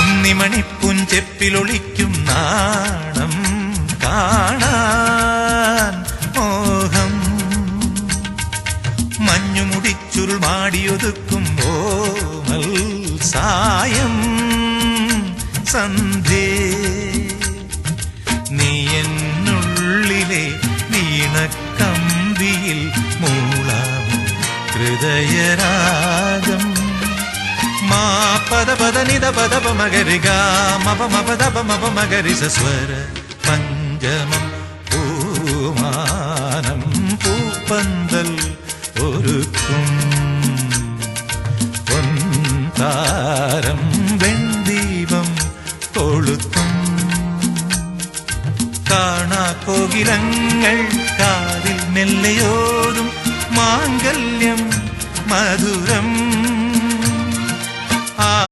കുന്നിമണിപ്പുഞ്ചെപ്പിലൊളിക്കും നാണം കാണാൻ മോഹം മഞ്ഞുമുടിച്ചുരുൾ മാടിയൊതുക്കും ഓമൽ സായം സന്ധ്യേ നീ എന്നുള്ളിലെ വീണക്കമ്പിയിൽ മൂളാമോ ഹൃദയരാഗം മാ പദ പദ നിദ പദ മകരിക മപ മപദപ മപ മകരിസ സ്വര പഞ്ചമം പൂമാനം പൂപ്പന്തൽ ഒരുക്കും പൊൻതാരം വെൺദീപം കൊളുത്തും കാണാ കോകിലങ്ങൾ കാതിൽ മെല്ലയോതും മാംഗല്യം മധുരം